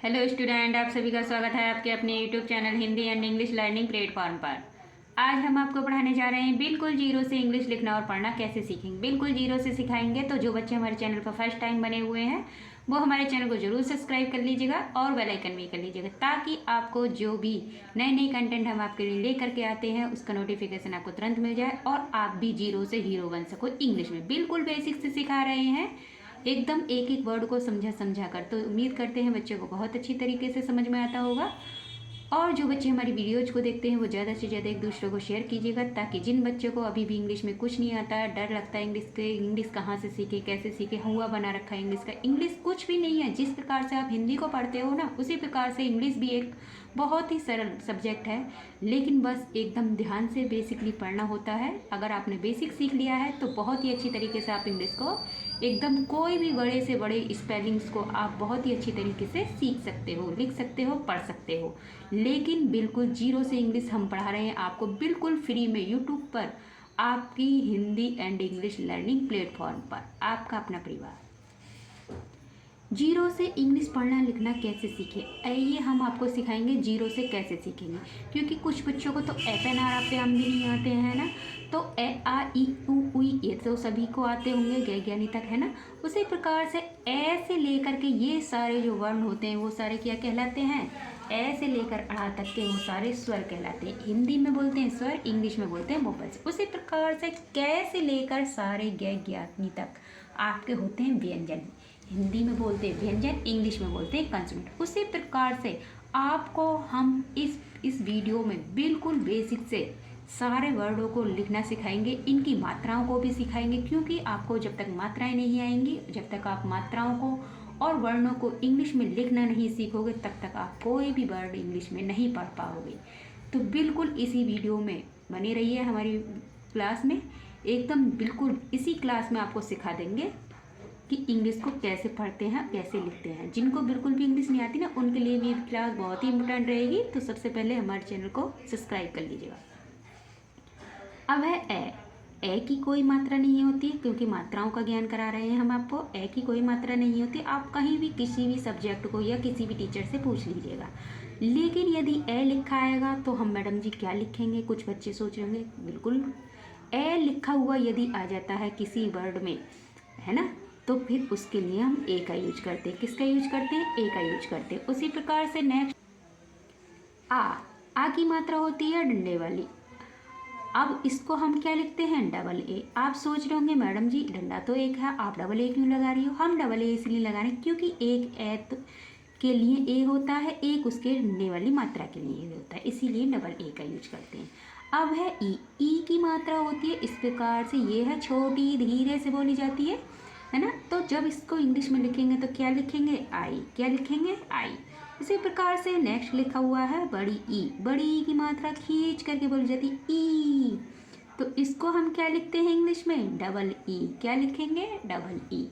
Hello student, आप सभी का स्वागत है आपके अपने YouTube channel Hindi and English learning platform पर। आज हम आपको पढ़ाने जा रहे हैं बिल्कुल जीरो से इंग्लिश लिखना और पढ़ना कैसे सीखेंगे। बिल्कुल जीरो से सिखाएंगे, तो जो बच्चे हमारे चैनल पर फर्स्ट टाइम बने हुए हैं वो हमारे चैनल को जरूर सब्सक्राइब कर लीजिएगा और बेल आइकन भी कर लीजिएगा, ताकि आपको जो भी नए नए कंटेंट हम आपके लिए लेकर के आते हैं उसका नोटिफिकेशन आपको तुरंत मिल जाए और आप भी जीरो से हीरो बन सको इंग्लिश में। बिल्कुल बेसिक से सिखा रहे हैं, एकदम एक एक वर्ड को समझा समझा कर। तो उम्मीद करते हैं बच्चों को बहुत अच्छी तरीके से समझ में आता होगा। और जो बच्चे हमारी वीडियोज को देखते हैं वो ज़्यादा से ज़्यादा एक दूसरे को शेयर कीजिएगा, ताकि जिन बच्चों को अभी भी इंग्लिश में कुछ नहीं आता है, डर लगता है इंग्लिश कहाँ से सीखे, कैसे सीखे, हुआ बना रखा है इंग्लिश का, इंग्लिश कुछ भी नहीं है। जिस प्रकार से आप हिंदी को पढ़ते हो ना, उसी प्रकार से इंग्लिश भी एक बहुत ही सरल सब्जेक्ट है, लेकिन बस एकदम ध्यान से बेसिकली पढ़ना होता है। अगर आपने बेसिक सीख लिया है तो बहुत ही अच्छी तरीके से आप इंग्लिश को एकदम कोई भी बड़े से बड़े स्पेलिंग्स को आप बहुत ही अच्छी तरीके से सीख सकते हो, लिख सकते हो, पढ़ सकते हो। लेकिन बिल्कुल जीरो से इंग्लिश हम पढ़ा रहे हैं आपको बिल्कुल फ्री में यूट्यूब पर, आपकी Hindi and English learning platform पर, आपका अपना परिवार। जीरो से इंग्लिश पढ़ना लिखना कैसे सीखें, आइए हम आपको सिखाएंगे जीरो से कैसे सीखेंगे। क्योंकि कुछ बच्चों को तो एपन भी नहीं आते हैं ना, तो ए आ ई उ ऊ ये तो सभी को आते होंगे, ज्ञानी तक, है ना। उसी प्रकार से ए से लेकर के ये सारे जो वर्ण होते हैं वो सारे क्या कहलाते हैं, ए से लेकर अड़ा तक के वो सारे स्वर कहलाते हैं। हिंदी में बोलते हैं स्वर, इंग्लिश में बोलते हैं वोवेल्स। उसी प्रकार से कै से लेकर सारे ज्ञानी तक आपके होते हैं व्यंजन। हिंदी में बोलते हैं व्यंजन, इंग्लिश में बोलते हैं कंसोनेंट। उसी प्रकार से आपको हम इस वीडियो में बिल्कुल बेसिक से सारे वर्डों को लिखना सिखाएंगे, इनकी मात्राओं को भी सिखाएंगे। क्योंकि आपको जब तक मात्राएं नहीं आएंगी, जब तक आप मात्राओं को और वर्णों को इंग्लिश में लिखना नहीं सीखोगे, तब तक आप कोई भी वर्ड इंग्लिश में नहीं पढ़ पाओगे। तो बिल्कुल इसी वीडियो में बने रहिए हमारी क्लास में, एकदम बिल्कुल इसी क्लास में आपको सिखा देंगे कि इंग्लिश को कैसे पढ़ते हैं, कैसे लिखते हैं। जिनको बिल्कुल भी इंग्लिश नहीं आती ना, उनके लिए भी क्लास बहुत ही इंपॉर्टेंट रहेगी। तो सबसे पहले हमारे चैनल को सब्सक्राइब कर लीजिएगा। अब है ए की कोई मात्रा नहीं होती, क्योंकि मात्राओं का ज्ञान करा रहे हैं हम आपको। ए की कोई मात्रा नहीं होती, आप कहीं भी किसी भी सब्जेक्ट को या किसी भी टीचर से पूछ लीजिएगा। लेकिन यदि ए लिखा आएगा तो हम मैडम जी क्या लिखेंगे, कुछ बच्चे सोच रहे होंगे। बिल्कुल ए लिखा हुआ यदि आ जाता है किसी वर्ड में, है ना, तो फिर उसके लिए हम ए का यूज करते हैं। किसका यूज करते हैं, ए का यूज करते हैं। उसी प्रकार से नेक्स्ट आ की मात्रा होती है डंडे वाली। अब इसको हम क्या लिखते हैं, डबल ए। आप सोच रहे होंगे मैडम जी डंडा तो एक है, आप डबल ए क्यों लगा रही हो। हम डबल ए इसलिए लगा रहे हैं क्योंकि एक ए के लिए ए होता है, एक उसके डंडे वाली मात्रा के लिए ए होता है, इसीलिए डबल ए का यूज करते हैं। अब है ई की मात्रा होती है इस प्रकार से, ये है छोटी, धीरे से बोली जाती है ना। तो जब इसको इंग्लिश में लिखेंगे तो क्या लिखेंगे, आई। क्या लिखेंगे, आई। इसी प्रकार से नेक्स्ट लिखा हुआ है बड़ी ई। बड़ी ई की मात्रा खींच करके बोली जाती है, ई। तो इसको हम क्या लिखते हैं इंग्लिश में, डबल ई। क्या लिखेंगे, डबल ई।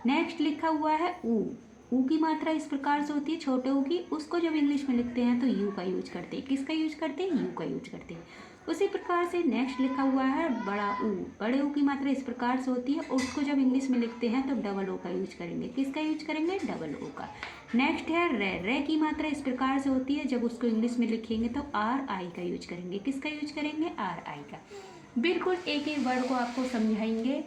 नेक्स्ट लिखा हुआ है ऊ की मात्रा इस प्रकार से होती है छोटे ऊ की, उसको जब इंग्लिश में लिखते हैं तो यू का यूज करते हैं। किसका यूज करते हैं, यू का यूज करते हैं। उसी प्रकार से नेक्स्ट लिखा हुआ है बड़ा ऊ। बड़े ऊ की मात्रा इस प्रकार से होती है, उसको जब इंग्लिश में लिखते हैं तो डबल ओ का यूज करेंगे। किसका यूज करेंगे, डबल ओ का। नेक्स्ट है रे की मात्रा इस प्रकार से होती है, जब उसको इंग्लिश में लिखेंगे तो आर आई का यूज करेंगे। किसका यूज करेंगे, आर आई का। बिल्कुल एक एक वर्ड को आपको समझाएंगे,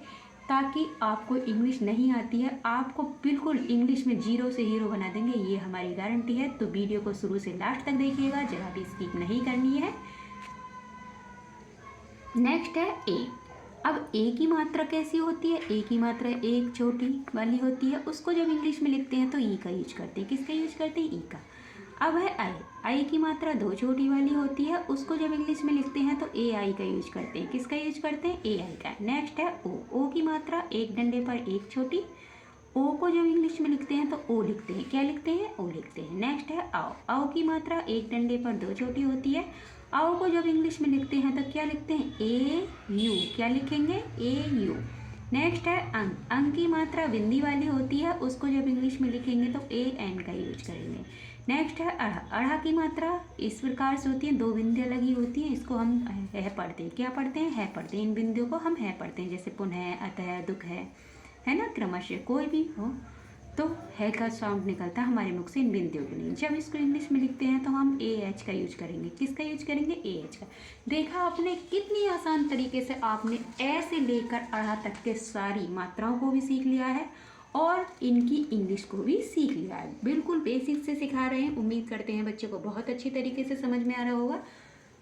ताकि आपको इंग्लिश नहीं आती है, आपको बिल्कुल इंग्लिश में जीरो से हीरो बना देंगे, ये हमारी गारंटी है। तो वीडियो को शुरू से लास्ट तक देखिएगा, जरा भी स्किप नहीं करनी है। नेक्स्ट है ए। अब ए की मात्रा कैसी होती है, ए की मात्रा एक छोटी वाली होती है, उसको जब इंग्लिश में लिखते हैं तो ई का यूज करते हैं। किसका यूज करते हैं, ई का। अब है आई। आई की मात्रा दो छोटी वाली होती है, उसको जब इंग्लिश में लिखते हैं तो ए आई का यूज करते हैं। किसका यूज करते हैं, ए आई का। नेक्स्ट है ओ की मात्रा एक डंडे पर एक छोटी, ओ को जब इंग्लिश में लिखते हैं तो ओ लिखते हैं। क्या लिखते हैं, ओ लिखते हैं। नेक्स्ट है आओ। आओ की मात्रा एक डंडे पर दो छोटी होती है, आओ को जब इंग्लिश में लिखते हैं तो क्या लिखते हैं, ए यू। क्या लिखेंगे, ए यू। नेक्स्ट है अंक। अंक की मात्रा बिंदी वाली होती है, उसको जब इंग्लिश में लिखेंगे तो ए एन का यूज करेंगे। नेक्स्ट है अढ़ा। अढ़ा की मात्रा इस प्रकार से होती है, दो बिंदियाँ लगी होती हैं, इसको हम है पढ़ते हैं। क्या पढ़ते हैं, है पढ़ते हैं। इन बिंदियों को हम है पढ़ते हैं, जैसे पुनः, अतः, दुख है ना, क्रमशः कोई भी हो। तो है का साउंड निकलता है हमारे मुख से इन बिंदियों के लिए। जब इसको इंग्लिश में लिखते हैं तो हम ए एच का यूज करेंगे। किसका यूज करेंगे? ए एच का। देखा आपने कितनी आसान तरीके से आपने ए से लेकर अड़ा तक के सारी मात्राओं को भी सीख लिया है और इनकी इंग्लिश को भी सीख लिया है। बिल्कुल बेसिक से सिखा रहे हैं। उम्मीद करते हैं बच्चे को बहुत अच्छी तरीके से समझ में आ रहा होगा।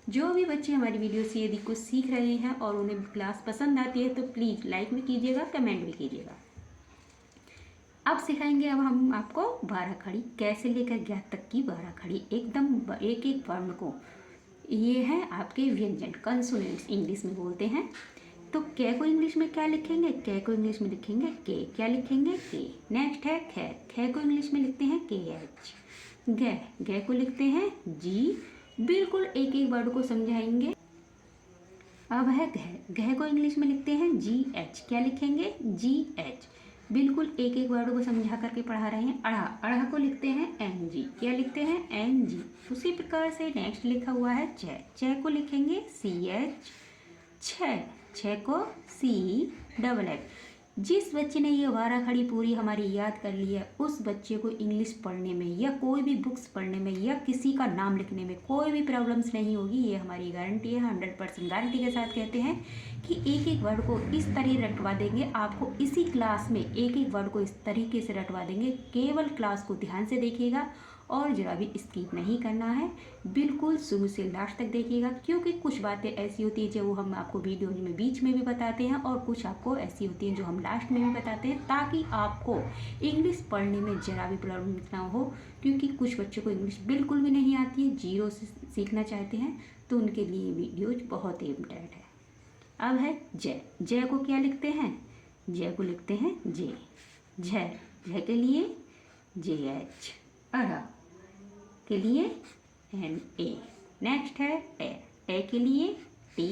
जो भी बच्चे हमारी वीडियो से यदि कुछ सीख रहे हैं और उन्हें क्लास पसंद आती है तो प्लीज़ लाइक भी कीजिएगा, कमेंट भी कीजिएगा। अब सिखाएंगे अब हम आपको 12 खड़ी, कैसे लेकर 11 तक की 12 खड़ी, एकदम एक एक वर्ण को। ये हैं आपके व्यंजन, कंसोनेंट्स इंग्लिश में बोलते हैं। तो कै को इंग्लिश में क्या लिखेंगे? कै को इंग्लिश में लिखेंगे के। क्या लिखेंगे? के। नेक्स्ट है खे। खे को इंग्लिश में लिखते हैं के एच। गै। गै को लिखते हैं जी। बिल्कुल एक एक वर्ड को समझाएंगे। अब है घ। घ को इंग्लिश में लिखते हैं जी एच। क्या लिखेंगे? जी एच। बिल्कुल एक एक वर्ड को समझा करके पढ़ा रहे हैं। अड़ा। अड़ा को लिखते हैं एन जी। क्या लिखते हैं? N G. उसी प्रकार से नेक्स्ट लिखा हुआ है च। च को लिखेंगे सी एच। छ। छ को सी डबल एच। जिस बच्चे ने ये 12 खड़ी पूरी हमारी याद कर ली है उस बच्चे को इंग्लिश पढ़ने में या कोई भी बुक्स पढ़ने में या किसी का नाम लिखने में कोई भी प्रॉब्लम्स नहीं होगी। ये हमारी गारंटी है, 100% गारंटी के साथ कहते हैं कि एक एक वर्ड को इस तरह रटवा देंगे। आपको इसी क्लास में एक एक वर्ड को इस तरीके से रटवा देंगे। केवल क्लास को ध्यान से देखिएगा और जरा भी स्किप नहीं करना है। बिल्कुल शुरू से लास्ट तक देखिएगा, क्योंकि कुछ बातें ऐसी होती है जो हम आपको वीडियो में बीच में भी बताते हैं और कुछ आपको ऐसी होती हैं जो हम लास्ट में भी बताते हैं, ताकि आपको इंग्लिश पढ़ने में जरा भी प्रॉब्लम ना हो। क्योंकि कुछ बच्चों को इंग्लिश बिल्कुल भी नहीं आती है, जीरो से सीखना चाहते हैं, तो उनके लिए वीडियोज बहुत ही इम्पोर्टेंट है। अब है जय। जय को क्या लिखते हैं? जय को लिखते हैं जे। झ। झ के लिए जे एच। अड़ा के लिए एन ए। नेक्स्ट है टे। टे के लिए टी।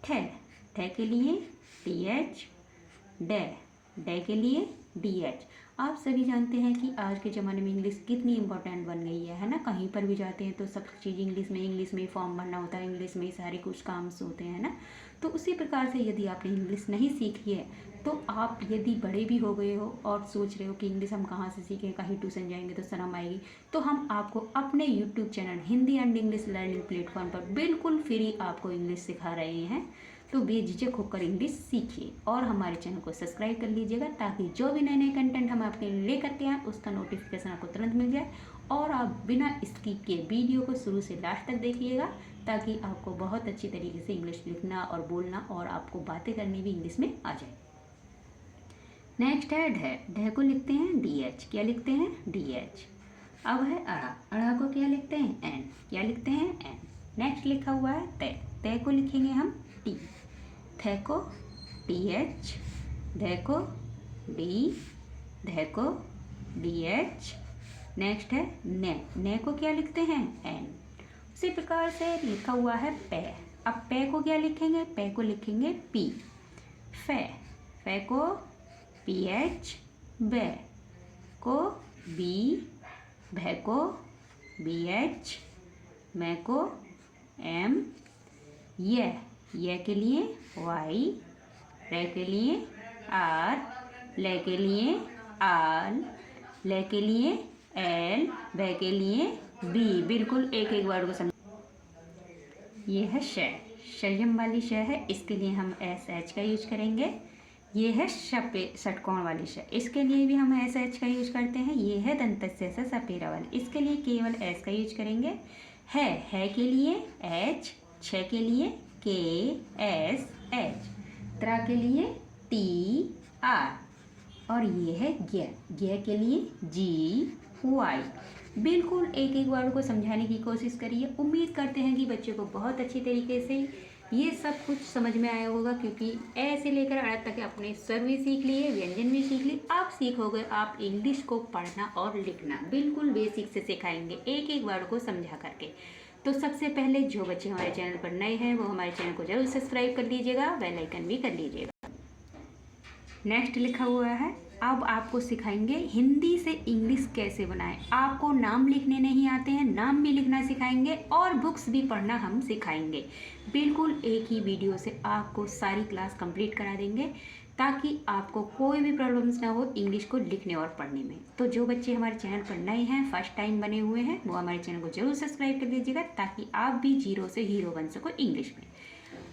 ठे। ठे के लिए टी एच। डे। डे के लिए डी एच। आप सभी जानते हैं कि आज के ज़माने में इंग्लिश कितनी इंपॉर्टेंट बन गई है ना। कहीं पर भी जाते हैं तो सब चीज़ इंग्लिश में फॉर्म भरना होता है, इंग्लिश में ही सारे कुछ काम होते हैं ना। तो उसी प्रकार से यदि आपने इंग्लिश नहीं सीखी है तो आप यदि बड़े भी हो गए हो और सोच रहे हो कि इंग्लिश हम कहाँ से सीखें, कहीं ट्यूशन जाएंगे तो शर्म आएगी, तो हम आपको अपने YouTube channel Hindi and English learning platform पर बिल्कुल फ्री आपको इंग्लिश सिखा रहे हैं। तो बेझिझक होकर इंग्लिश सीखिए और हमारे चैनल को सब्सक्राइब कर लीजिएगा, ताकि जो भी नए नए कंटेंट हम आपके लिए लेकर के आएँ उसका नोटिफिकेशन आपको तुरंत मिल जाए और आप बिना स्किप किए वीडियो को शुरू से लास्ट तक देखिएगा, ताकि आपको बहुत अच्छी तरीके से इंग्लिश लिखना और बोलना और आपको बातें करनी भी इंग्लिश में आ जाए। नेक्स्ट है ढे। ढे को लिखते हैं डी एच। क्या लिखते हैं? D H. अब है अड़ा। अड़ा को क्या लिखते हैं? एन। क्या लिखते हैं? एन। नेक्स्ट लिखा हुआ है ते। ते को लिखेंगे हम टी। थे को टी एच। धे को डी। धे को डी एच। नेक्स्ट है ने। ने को क्या लिखते हैं? एन। उसी प्रकार से लिखा हुआ है पे। अब पे को क्या लिखेंगे? पे को लिखेंगे पी। फे। फे को पी एच। बे को बी। भे को बी एच। मैं को एम। ये के लिए वाई। रे के लिए आर। ले के लिए आल। ले के लिए एल। बे के लिए बी। बिल्कुल एक एक वर्ड को समझ। ये है श। संयम वाली श है, इसके लिए हम एस एच का यूज करेंगे। ये है षटकोण वाली श, इसके लिए भी हम एस एच का यूज करते हैं। ये है दंतस्य से सपेरा वाली, इसके लिए केवल एस का यूज करेंगे। है के लिए एच। छ के लिए के एस एच। त्रा के लिए टी आर। और ये है ज्ञ। ज्ञ के लिए जी वाई। बिल्कुल एक एक वर्ड को समझाने की कोशिश करिए। उम्मीद करते हैं कि बच्चे को बहुत अच्छी तरीके से ये सब कुछ समझ में आया होगा, क्योंकि ए से लेकर अड़ तक अपने स्वर भी सीख लिए, व्यंजन भी सीख लिए। आप सीखोगे आप इंग्लिश को पढ़ना और लिखना बिल्कुल बेसिक से सिखाएंगे, एक एक वर्ड को समझा करके। तो सबसे पहले जो बच्चे हमारे चैनल पर नए हैं वो हमारे चैनल को जरूर सब्सक्राइब कर लीजिएगा, बेल आइकन भी कर लीजिएगा। नेक्स्ट लिखा हुआ है, अब आपको सिखाएंगे हिंदी से इंग्लिश कैसे बनाएं। आपको नाम लिखने नहीं आते हैं, नाम भी लिखना सिखाएंगे और बुक्स भी पढ़ना हम सिखाएंगे। बिल्कुल एक ही वीडियो से आपको सारी क्लास कंप्लीट करा देंगे। ताकि आपको कोई भी प्रॉब्लम्स ना हो इंग्लिश को लिखने और पढ़ने में। तो जो बच्चे हमारे चैनल पर नए हैं, फर्स्ट टाइम बने हुए हैं, वो हमारे चैनल को जरूर सब्सक्राइब कर लीजिएगा ताकि आप भी जीरो से हीरो बन सको इंग्लिश में।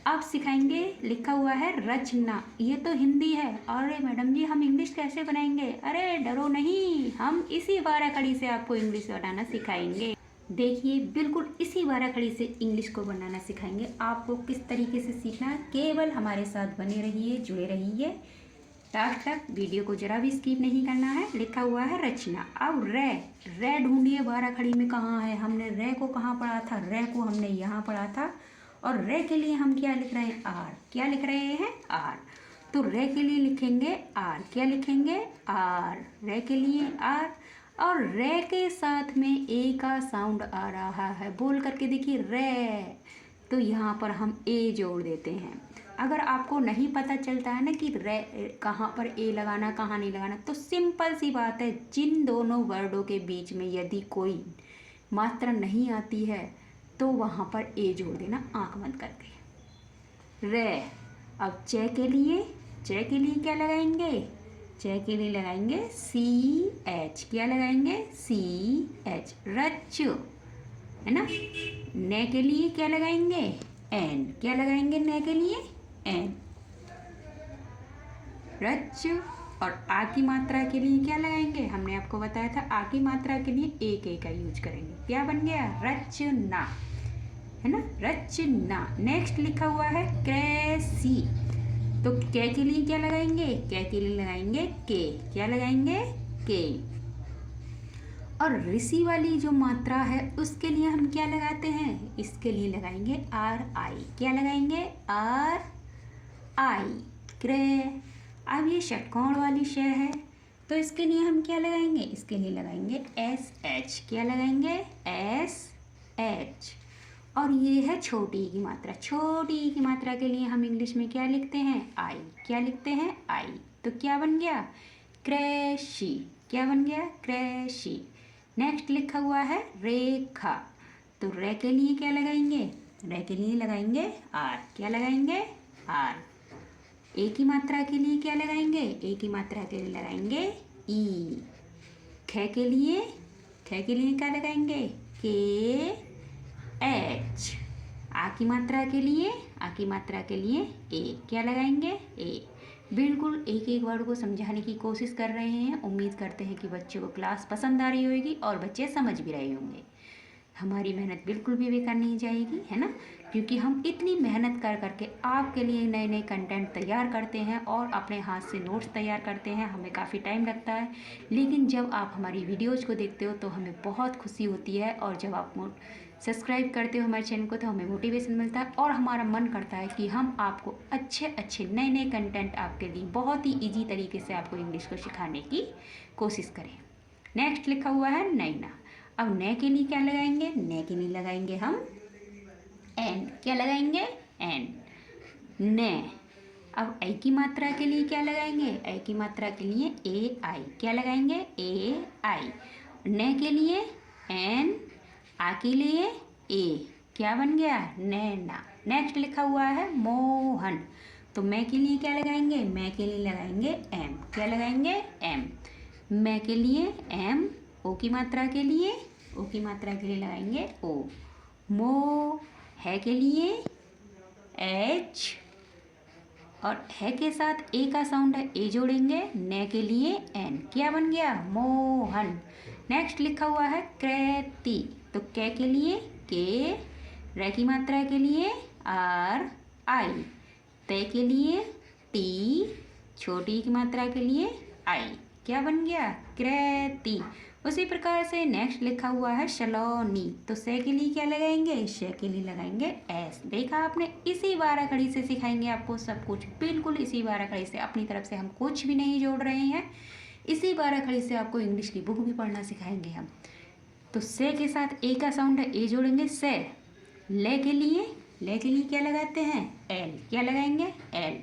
अब सिखाएंगे, लिखा हुआ है रचना, ये तो हिंदी है। अरे मैडम जी हम इंग्लिश कैसे बनाएंगे? अरे डरो नहीं, हम इसी 12 खड़ी से आपको इंग्लिश बनाना सिखाएंगे। देखिए बिल्कुल इसी 12 खड़ी से इंग्लिश को बनाना सिखाएंगे। आपको किस तरीके से सीखना है, केवल हमारे साथ बने रहिए, जुड़े रहिए लास्ट तक। वीडियो को जरा भी स्किप नहीं करना है। लिखा हुआ है रचना। अब रे ढूंढिए 12 खड़ी में कहाँ है। हमने रे को कहाँ पढ़ा था? रे को हमने यहाँ पढ़ा था। और रे के लिए हम क्या लिख रहे हैं? आर। क्या लिख रहे हैं? आर। तो रे के लिए लिखेंगे आर। क्या लिखेंगे? आर। रे के लिए आर। और रे के साथ में ए का साउंड आ रहा है, बोल करके देखिए रे। तो यहाँ पर हम ए जोड़ देते हैं। अगर आपको नहीं पता चलता है ना कि रे कहाँ पर ए लगाना कहाँ नहीं लगाना, तो सिंपल सी बात है, जिन दोनों वर्डों के बीच में यदि कोई मात्रा नहीं आती है तो वहाँ पर ए जोड़ देना आँख बंद करके। रे। अब चे के लिए क्या लगाएंगे? चे के लिए लगाएंगे सी एच। क्या लगाएंगे? C H. रच, है ना। ने के लिए क्या लगाएंगे? एन। क्या लगाएंगे ने के लिए? एन। रच। और आ की मात्रा के लिए क्या लगाएंगे? हमने आपको बताया था आ की मात्रा के लिए एक ए का यूज करेंगे। क्या बन गया? रचना, है ना, रचना। नेक्स्ट लिखा हुआ है क्रेसी। तो के के लिए क्या लगाएंगे? के के लिए लगाएंगे के। क्या लगाएंगे? के। और ऋषि वाली जो मात्रा है उसके लिए हम क्या लगाते हैं? इसके लिए लगाएंगे आर आई। क्या लगाएंगे? R I. क्रे। अब ये षटकोण वाली श है तो इसके लिए हम क्या लगाएंगे? इसके लिए लगाएंगे एस एच। क्या लगाएंगे? S H. और ये है छोटी ई की मात्रा। छोटी ई की मात्रा के लिए हम इंग्लिश में क्या लिखते हैं? आई। क्या लिखते हैं? आई। तो क्या बन गया? क्रेशी। क्या बन गया? क्रेशी। नेक्स्ट लिखा हुआ है रेखा। तो रे के लिए क्या लगाएंगे? रे के लिए लगाएंगे आर। क्या लगाएंगे? आर। ए की मात्रा के लिए क्या लगाएंगे? ए की मात्रा के लिए लगाएंगे ई। खे के लिए क्या लगाएंगे? के एच। आ की मात्रा के लिए ए। क्या लगाएंगे? ए। बिल्कुल एक एक वर्ड को समझाने की कोशिश कर रहे हैं। उम्मीद करते हैं कि बच्चों को क्लास पसंद आ रही होगी और बच्चे समझ भी रहे होंगे। हमारी मेहनत बिल्कुल भी बेकार नहीं जाएगी, है ना, क्योंकि हम इतनी मेहनत कर करके आपके लिए नए नए कंटेंट तैयार करते हैं और अपने हाथ से नोट्स तैयार करते हैं। हमें काफ़ी टाइम लगता है, लेकिन जब आप हमारी वीडियोज़ को देखते हो तो हमें बहुत खुशी होती है। और जब आप सब्सक्राइब करते हो हमारे चैनल को तो हमें मोटिवेशन मिलता है और हमारा मन करता है कि हम आपको अच्छे अच्छे नए नए कंटेंट आपके लिए बहुत ही ईजी तरीके से आपको इंग्लिश को सिखाने की कोशिश करें। नेक्स्ट लिखा हुआ है नैना। अब ने के लिए क्या लगाएंगे? ने के लिए लगाएंगे हम एन। क्या लगाएंगे? एन। ने। अब ए की मात्रा के लिए क्या लगाएंगे? ए की मात्रा के लिए ए आई। क्या लगाएंगे? ए आई। ने के लिए एन। आ के लिए ए। क्या बन गया? नैना। नेक्स्ट लिखा हुआ है मोहन। तो मैं के लिए क्या लगाएंगे? मैं के लिए लगाएंगे एम। क्या लगाएंगे? एम। मैं के लिए एम। ओ की मात्रा के लिए लगाएंगे ओ। मो। है के लिए एच। और है के साथ ए का साउंड है, ए जोड़ेंगे। ने के लिए एन। क्या बन गया? मोहन। नेक्स्ट लिखा हुआ है कृति। तो कै के लिए के। रे की मात्रा के लिए आर आई। ते के लिए टी। छोटी की मात्रा के लिए आई। क्या बन गया? कृति। उसी प्रकार से नेक्स्ट लिखा हुआ है सलोनी। तो से के लिए क्या लगाएंगे? से के लिए लगाएंगे एस। देखा आपने, इसी 12 कड़ी से सिखाएंगे आपको सब कुछ। बिल्कुल इसी 12 कड़ी से, अपनी तरफ से हम कुछ भी नहीं जोड़ रहे हैं। इसी 12 कड़ी से आपको इंग्लिश की बुक भी पढ़ना सिखाएंगे हम। तो से के साथ ए का साउंड है, ए जोड़ेंगे से। ले के लिए क्या लगाते हैं? एल। क्या लगाएंगे? एल।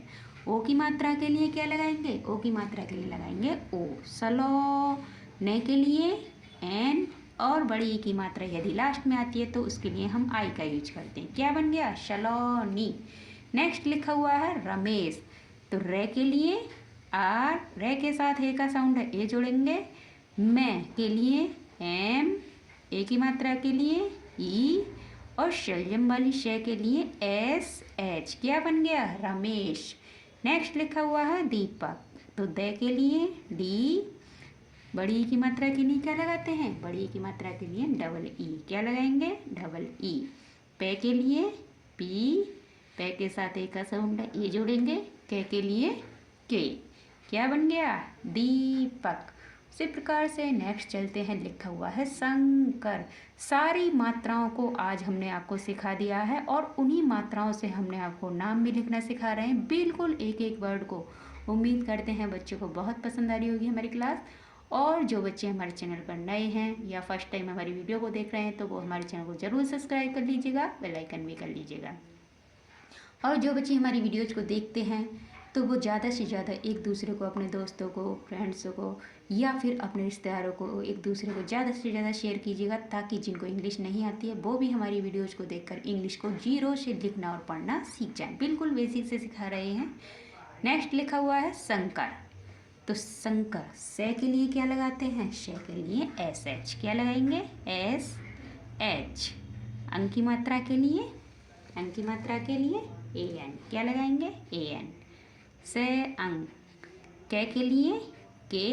ओ की मात्रा के लिए क्या लगाएंगे? ओ की मात्रा के लिए लगाएंगे ओ। सलो। ने के लिए एन। और बड़ी की मात्रा यदि लास्ट में आती है तो उसके लिए हम आई का यूज करते हैं। क्या बन गया? सलोनी। नेक्स्ट लिखा हुआ है रमेश। तो रे के लिए आर, रे के साथ ए का साउंड है ए जोड़ेंगे। मैं के लिए एम, ए की मात्रा के लिए ई, और शलजम वाली शय के लिए एस एच। क्या बन गया? रमेश। नेक्स्ट लिखा हुआ है दीपक, तो द के लिए डी, बड़ी की मात्रा के लिए क्या लगाते हैं? बड़ी की मात्रा के लिए डबल ई। क्या लगाएंगे? Double E. पे के लिए पी, पे के साथ ए का साउंड है ए जोड़ेंगे। के लिए के। क्या बन गया? दीपक। इसी प्रकार से नेक्स्ट चलते हैं, लिखा हुआ है शंकर। सारी मात्राओं को आज हमने आपको सिखा दिया है और उन्हीं मात्राओं से हमने आपको नाम भी लिखना सिखा रहे हैं, बिल्कुल एक एक वर्ड को। उम्मीद करते हैं बच्चों को बहुत पसंद आ रही होगी हमारी क्लास। और जो बच्चे हमारे चैनल पर नए हैं या फर्स्ट टाइम हमारी वीडियो को देख रहे हैं तो वो हमारे चैनल को ज़रूर सब्सक्राइब कर लीजिएगा, बेल आइकन भी कर लीजिएगा। और जो बच्चे हमारी वीडियोज़ को देखते हैं तो वो ज़्यादा से ज़्यादा एक दूसरे को, अपने दोस्तों को, फ्रेंड्स को या फिर अपने रिश्तेदारों को एक दूसरे को ज़्यादा से ज़्यादा शेयर कीजिएगा, ताकि जिनको इंग्लिश नहीं आती है वो भी हमारी वीडियोज़ को देखकर इंग्लिश को जीरो से लिखना और पढ़ना सीख जाएं। बिल्कुल बेसिक से सिखा रहे हैं। नेक्स्ट लिखा हुआ है शंकर, तो शंकर से के लिए क्या लगाते हैं? शे के लिए एस एच। क्या लगाएंगे? S H. अंक की मात्रा के लिए, अंक की मात्रा के लिए ए एन। क्या लगाएंगे? A N. से अंक। के लिए के,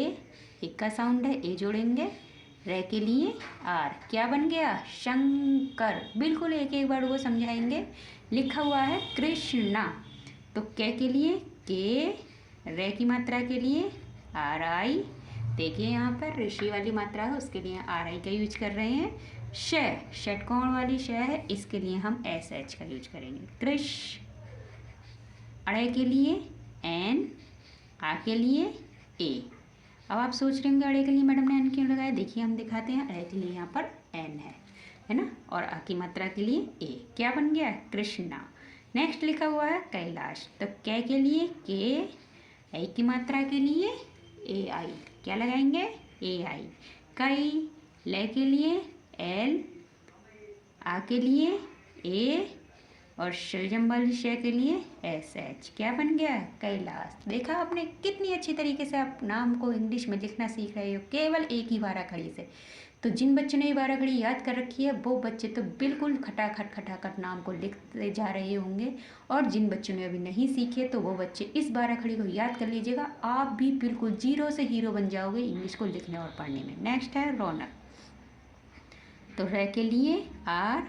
एक का साउंड है ए जोड़ेंगे। रे के लिए आर। क्या बन गया? शंकर। बिल्कुल एक एक वर्ड को समझाएंगे। लिखा हुआ है कृष्णा, तो के लिए के, रे की मात्रा के लिए आर आई। देखिए यहाँ पर ऋषि वाली मात्रा है, उसके लिए आर आई का यूज कर रहे हैं। शय, षटकोण वाली शय है, इसके लिए हम एस एच का यूज करेंगे। कृष्ण। अड़े के लिए एन, आ के लिए ए। अब आप सोच रहे होंगे अड़े के लिए मैडम ने एन क्यों लगाया? देखिए हम दिखाते हैं। अड़े के लिए यहाँ पर एन है ना, और आ की मात्रा के लिए ए। क्या बन गया? कृष्णा। नेक्स्ट लिखा हुआ है कैलाश, तो के लिए के, ए की मात्रा के लिए ए आई। क्या लगाएंगे? ए आई। कई। ले के लिए एल, आ के लिए ए, और शलजम वाली शय के लिए एस एच। क्या बन गया? कैलाश। देखा आपने कितनी अच्छी तरीके से आप नाम को इंग्लिश में लिखना सीख रहे हो, केवल एक ही बारह खड़ी से। तो जिन बच्चों ने ये बारह खड़ी याद कर रखी है वो बच्चे तो बिल्कुल खटाखट नाम को लिखते जा रहे होंगे, और जिन बच्चों ने अभी नहीं सीखे तो वो बच्चे इस बारह खड़ी को याद कर लीजिएगा। आप भी बिल्कुल जीरो से हीरो बन जाओगे इंग्लिश को लिखने और पढ़ने में। नेक्स्ट है रौनक, तो रे के लिए आर,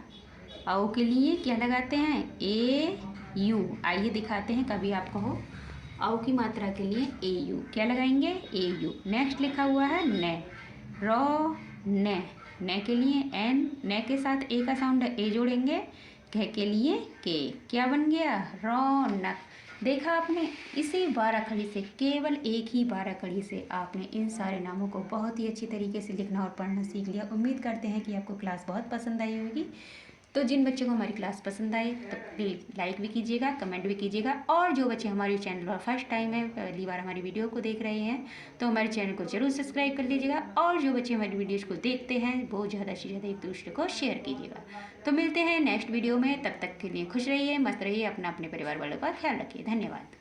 आओ के लिए क्या लगाते हैं? ए यू। आइए दिखाते हैं, कभी आपको हो। आओ की मात्रा के लिए ए यू। क्या लगाएंगे? ए यू। नेक्स्ट लिखा हुआ है ने, रो ने। ने के लिए एन, ने के साथ ए का साउंड है ए जोड़ेंगे। कह के लिए के। क्या बन गया? रौनक। देखा आपने, इसी बारह खड़ी से, केवल एक ही बारह खड़ी से आपने इन सारे नामों को बहुत ही अच्छी तरीके से लिखना और पढ़ना सीख लिया। उम्मीद करते हैं कि आपको क्लास बहुत पसंद आई होगी। तो जिन बच्चों को हमारी क्लास पसंद आए तो प्लीज़ लाइक भी कीजिएगा, कमेंट भी कीजिएगा। और जो बच्चे हमारे चैनल पर फर्स्ट टाइम है, पहली बार हमारी वीडियो को देख रहे हैं, तो हमारे चैनल को ज़रूर सब्सक्राइब कर लीजिएगा। और जो बच्चे हमारी वीडियोज़ को देखते हैं वो ज़्यादा से ज़्यादा एक दूसरे को शेयर कीजिएगा। तो मिलते हैं नेक्स्ट वीडियो में, तब तक के लिए खुश रहिए, मस्त रहिए, अपना अपने परिवार वालों का ख्याल रखिए। धन्यवाद।